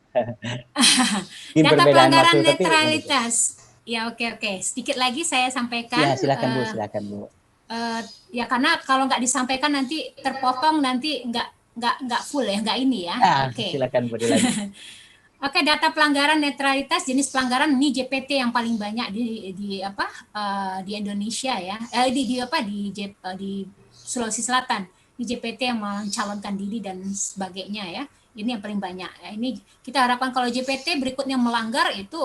Data pelanggaran netralitas. Ya, oke. Sedikit lagi saya sampaikan. Ya, silakan Bu, ya karena kalau nggak disampaikan nanti terpotong, nanti nggak full ya, nggak ini ya. Oke. Silakan Bu dilanjut. Oke, data pelanggaran netralitas, jenis pelanggaran ini JPT yang paling banyak di Indonesia ya. Di Sulawesi Selatan. Di JPT yang mencalonkan diri dan sebagainya ya. Ini yang paling banyak. Ini kita harapkan kalau JPT berikutnya melanggar itu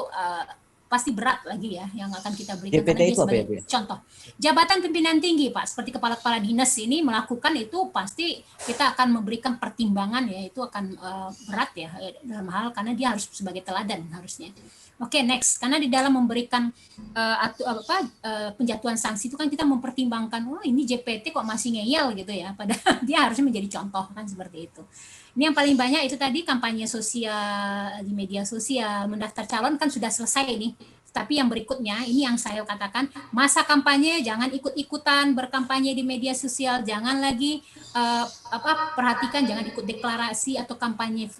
pasti berat lagi ya yang akan kita berikan. JPT itu apa ya? Contoh, jabatan pimpinan tinggi Pak, seperti kepala-kepala dinas ini melakukan itu pasti kita akan memberikan pertimbangan ya, itu akan berat ya dalam hal karena dia harus sebagai teladan harusnya. Oke, next. Karena di dalam memberikan penjatuhan sanksi itu kan kita mempertimbangkan, oh ini JPT kok masih ngeyel gitu ya, padahal dia harusnya menjadi contoh kan seperti itu. Ini yang paling banyak itu tadi kampanye sosial di media sosial, mendaftar calon kan sudah selesai nih. Tapi yang berikutnya ini yang saya katakan, masa kampanye jangan ikut-ikutan berkampanye di media sosial, jangan lagi perhatikan, jangan ikut deklarasi atau kampanye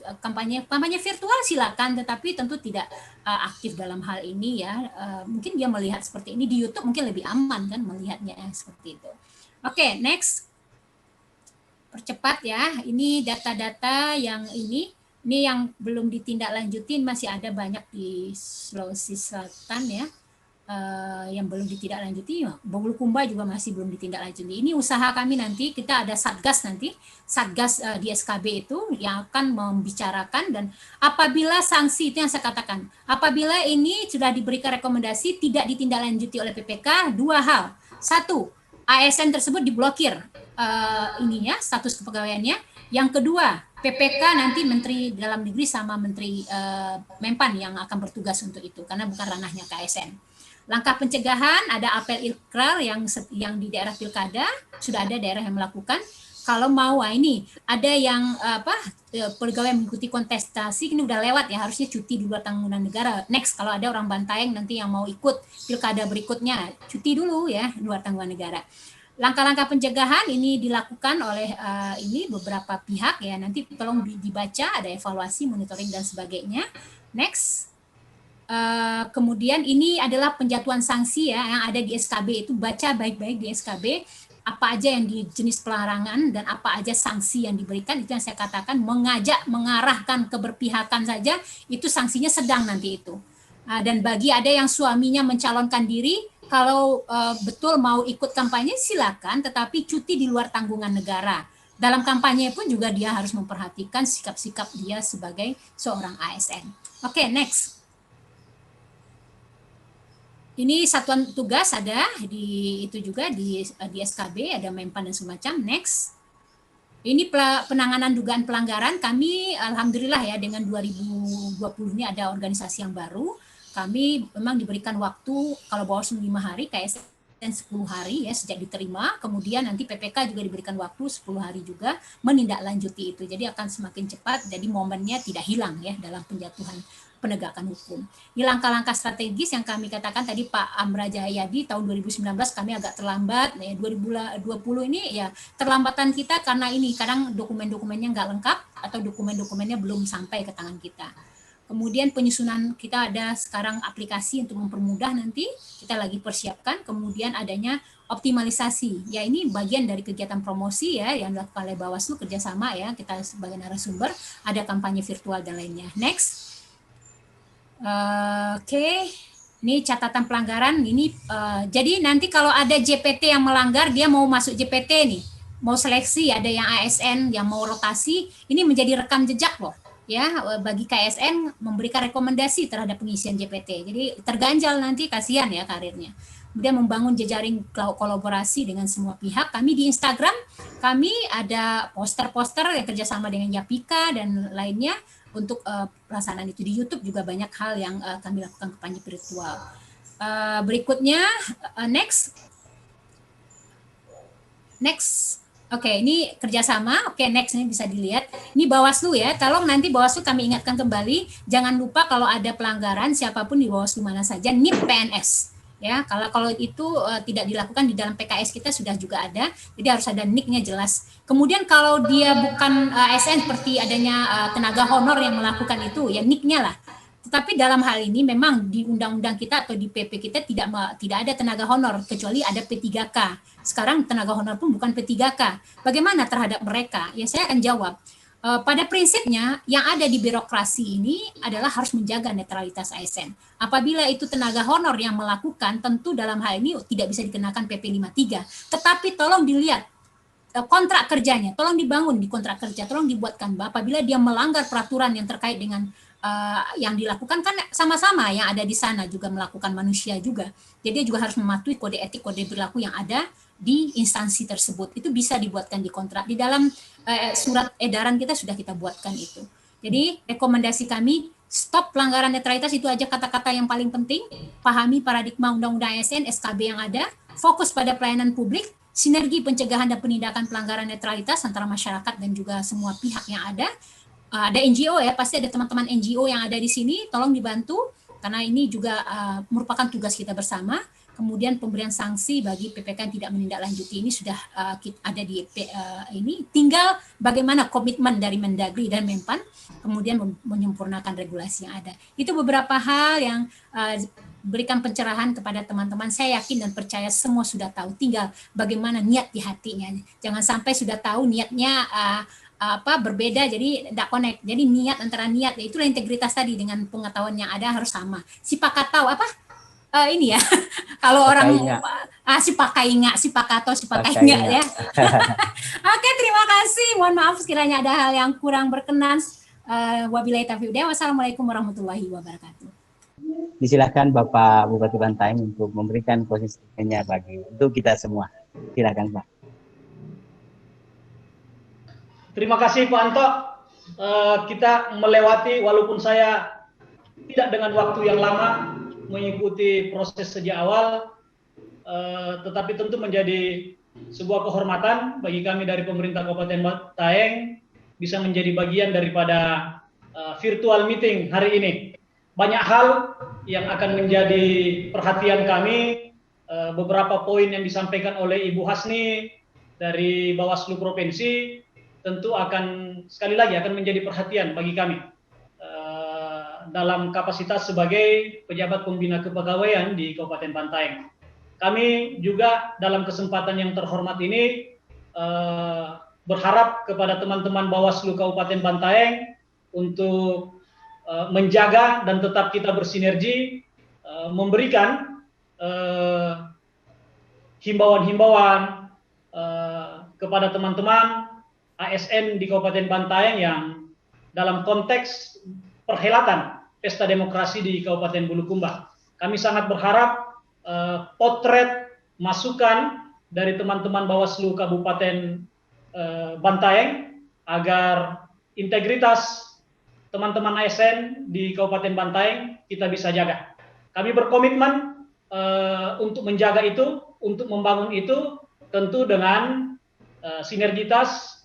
virtual silakan, tetapi tentu tidak aktif dalam hal ini ya. Mungkin dia melihat seperti ini di YouTube mungkin lebih aman kan melihatnya seperti itu. Oke, next. Percepat ya, ini data-data yang ini yang belum ditindaklanjutin, masih ada banyak di Sulawesi Selatan ya, yang belum ditindaklanjuti. Bulukumba juga masih belum ditindaklanjuti. Ini usaha kami nanti, kita ada satgas nanti, satgas di SKB itu yang akan membicarakan, dan apabila sanksi itu yang saya katakan, apabila ini sudah diberikan rekomendasi tidak ditindaklanjuti oleh PPK, dua hal. Satu, ASN tersebut diblokir status kepegawaiannya. Yang kedua, PPK nanti Menteri Dalam Negeri sama Menteri Menpan yang akan bertugas untuk itu karena bukan ranahnya KSN. Langkah pencegahan, ada apel ikrar yang di daerah pilkada, sudah ada daerah yang melakukan. Kalau mau ini ada yang pegawai mengikuti kontestasi, ini udah lewat ya, harusnya cuti di luar tanggungan negara. Next, kalau ada orang Bantaeng nanti yang mau ikut pilkada berikutnya, cuti dulu ya di luar tanggungan negara. Langkah-langkah pencegahan ini dilakukan oleh beberapa pihak ya, nanti tolong dibaca, ada evaluasi, monitoring dan sebagainya. Next. Kemudian ini adalah penjatuhan sanksi ya yang ada di SKB, itu baca baik-baik di SKB apa aja yang di jenis pelarangan dan apa aja sanksi yang diberikan. Itu yang saya katakan, mengarahkan keberpihakan saja itu sanksinya sedang nanti itu. Dan bagi ada yang suaminya mencalonkan diri, kalau betul mau ikut kampanye silakan, tetapi cuti di luar tanggungan negara. Dalam kampanye pun juga dia harus memperhatikan sikap-sikap dia sebagai seorang ASN. Oke, next. Ini satuan tugas ada di itu juga di SKB, ada Menpan dan semacam. Next. Ini penanganan dugaan pelanggaran, kami alhamdulillah ya dengan 2020 ini ada organisasi yang baru. Kami memang diberikan waktu kalau Bawaslu 5 hari, KSN 10 hari ya sejak diterima, kemudian nanti PPK juga diberikan waktu 10 hari juga menindaklanjuti itu. Jadi akan semakin cepat, jadi momennya tidak hilang ya dalam penjatuhan penegakan hukum. Ini langkah-langkah strategis yang kami katakan tadi Pak Amra Jayadi tahun 2019 kami agak terlambat, ya 2020 ini ya terlambatan kita karena ini kadang dokumen-dokumennya nggak lengkap atau dokumen-dokumennya belum sampai ke tangan kita. Kemudian penyusunan kita ada sekarang aplikasi untuk mempermudah nanti, kita lagi persiapkan, kemudian adanya optimalisasi. Ya ini bagian dari kegiatan promosi ya yang dilakukan oleh Bawaslu kerjasama ya, kita sebagai narasumber, ada kampanye virtual dan lainnya. Next. Oke. Ini catatan pelanggaran ini. Jadi nanti kalau ada JPT yang melanggar, dia mau masuk JPT nih, mau seleksi, ada yang ASN yang mau rotasi, ini menjadi rekam jejak loh. Ya, bagi KSN memberikan rekomendasi terhadap pengisian JPT. Jadi terganjal nanti, kasihan ya karirnya. Kemudian membangun jejaring kolaborasi dengan semua pihak. Kami di Instagram, kami ada poster-poster yang kerjasama dengan Yapika dan lainnya untuk pelaksanaan itu. Di YouTube juga banyak hal yang kami lakukan kampanye virtual. Berikutnya, next. Oke, ini kerjasama. Oke, next ini bisa dilihat. Ini Bawaslu ya. Tolong nanti Bawaslu kami ingatkan kembali. Jangan lupa kalau ada pelanggaran siapapun di Bawaslu mana saja, NIP PNS. Ya, kalau itu tidak dilakukan di dalam PKS kita sudah juga ada. Jadi harus ada NIK-nya jelas. Kemudian kalau dia bukan ASN seperti adanya tenaga honor yang melakukan itu, ya NIK-nya lah. Tetapi dalam hal ini memang di undang-undang kita atau di PP kita tidak ada tenaga honor kecuali ada P3K. Sekarang tenaga honor pun bukan P3K. Bagaimana terhadap mereka? Ya saya akan jawab. Pada prinsipnya yang ada di birokrasi ini adalah harus menjaga netralitas ASN. Apabila itu tenaga honor yang melakukan, tentu dalam hal ini tidak bisa dikenakan PP 53. Tetapi tolong dilihat kontrak kerjanya, tolong dibangun di kontrak kerja, tolong dibuatkan apabila dia melanggar peraturan yang terkait dengan yang dilakukan kan sama-sama yang ada di sana juga melakukan manusia juga. Jadi dia juga harus mematuhi kode etik, kode perilaku yang ada di instansi tersebut. Itu bisa dibuatkan di kontrak. Di dalam surat edaran kita sudah kita buatkan itu. Jadi rekomendasi kami stop pelanggaran netralitas, itu aja kata-kata yang paling penting. Pahami paradigma Undang-Undang ASN, SKB yang ada, fokus pada pelayanan publik, sinergi pencegahan dan penindakan pelanggaran netralitas antara masyarakat dan juga semua pihak yang ada. Ada NGO ya, pasti ada teman-teman NGO yang ada di sini, tolong dibantu karena ini juga merupakan tugas kita bersama. Kemudian pemberian sanksi bagi PPK yang tidak menindaklanjuti ini sudah ada di ini. Tinggal bagaimana komitmen dari Mendagri dan Menpan, kemudian menyempurnakan regulasi yang ada. Itu beberapa hal yang berikan pencerahan kepada teman-teman. Saya yakin dan percaya semua sudah tahu. Tinggal bagaimana niat di hatinya. Jangan sampai sudah tahu niatnya berbeda jadi tidak connect. Jadi niat antara niat, itulah integritas tadi dengan pengetahuan yang ada harus sama. Si pakatau ini ya. Kalau orang si pakainga, si pakato, si pakainga ya. Oke, terima kasih. Mohon maaf sekiranya ada hal yang kurang berkenan. Wabillahi taufiq. Wassalamualaikum warahmatullahi wabarakatuh. Disilakan Bapak Bupati Bantaeng untuk memberikan posisinya untuk kita semua. Silakan Pak. Terima kasih Pak Anto. Kita melewati, walaupun saya tidak dengan waktu yang lama mengikuti proses sejak awal, tetapi tentu menjadi sebuah kehormatan bagi kami dari pemerintah Kabupaten Bantaeng bisa menjadi bagian daripada virtual meeting hari ini. Banyak hal yang akan menjadi perhatian kami, beberapa poin yang disampaikan oleh Ibu Hasni dari Bawaslu Provinsi tentu sekali lagi akan menjadi perhatian bagi kami dalam kapasitas sebagai pejabat pembina kepegawaian di Kabupaten Bantaeng. Kami juga dalam kesempatan yang terhormat ini berharap kepada teman-teman Bawaslu Kabupaten Bantaeng untuk menjaga dan tetap kita bersinergi, memberikan himbauan-himbauan kepada teman-teman ASN di Kabupaten Bantaeng yang dalam konteks perhelatan Pesta Demokrasi di Kabupaten Bulukumba. Kami sangat berharap potret masukan dari teman-teman Bawaslu Kabupaten Bantaeng agar integritas teman-teman ASN di Kabupaten Bantaeng kita bisa jaga. Kami berkomitmen untuk menjaga itu, untuk membangun itu, tentu dengan sinergitas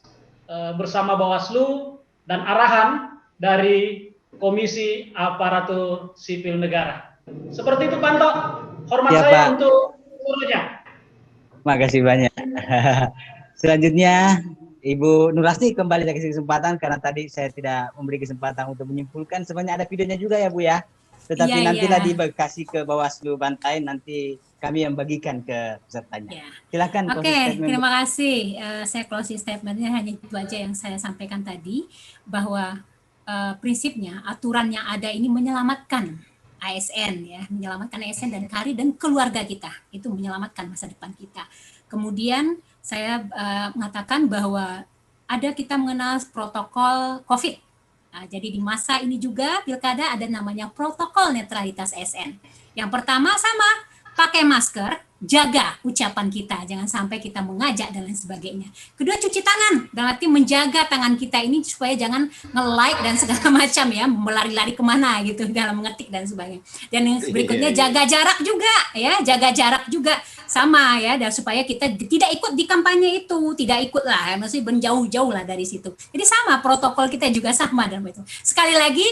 bersama Bawaslu dan arahan dari Komisi Aparatur Sipil Negara. Seperti itu Pak Anto, hormat ya, saya Pak. Untuk seluruhnya. Makasih banyak. Selanjutnya Ibu Nurasti kembali lagi kesempatan karena tadi saya tidak memberi kesempatan untuk menyimpulkan. Sebenarnya ada videonya juga ya Bu ya. Tetapi nantilah dikasih ke Bawaslu Bantaeng, nanti kami yang bagikan ke pesertanya. Silakan. Oke, terima kasih. Saya closing statementnya hanya itu aja yang saya sampaikan tadi, bahwa prinsipnya aturan yang ada ini menyelamatkan ASN ya, menyelamatkan ASN dan karir dan keluarga kita, itu menyelamatkan masa depan kita. Kemudian saya mengatakan bahwa kita mengenal protokol COVID. Nah, jadi di masa ini juga pilkada ada namanya protokol netralitas ASN. Yang pertama sama pakai masker, jaga ucapan kita, jangan sampai kita mengajak dan lain sebagainya. Kedua, cuci tangan, berarti menjaga tangan kita ini supaya jangan nge-like dan segala macam ya, melari-lari kemana gitu dalam mengetik dan sebagainya. Dan yang berikutnya jaga jarak juga ya, jaga jarak juga sama ya, dan supaya kita tidak ikut di kampanye itu, tidak ikut lah, ya, maksudnya menjauh-jauh lah dari situ. Jadi sama, protokol kita juga sama dalam itu. Sekali lagi,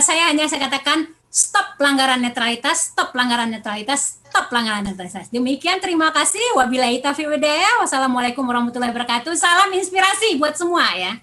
saya katakan stop pelanggaran netralitas, stop pelanggaran netralitas, stop pelanggaran netralitas. Demikian, terima kasih. Wabillahi taufiq wal hidayah. Wassalamualaikum warahmatullahi wabarakatuh. Salam inspirasi buat semua ya.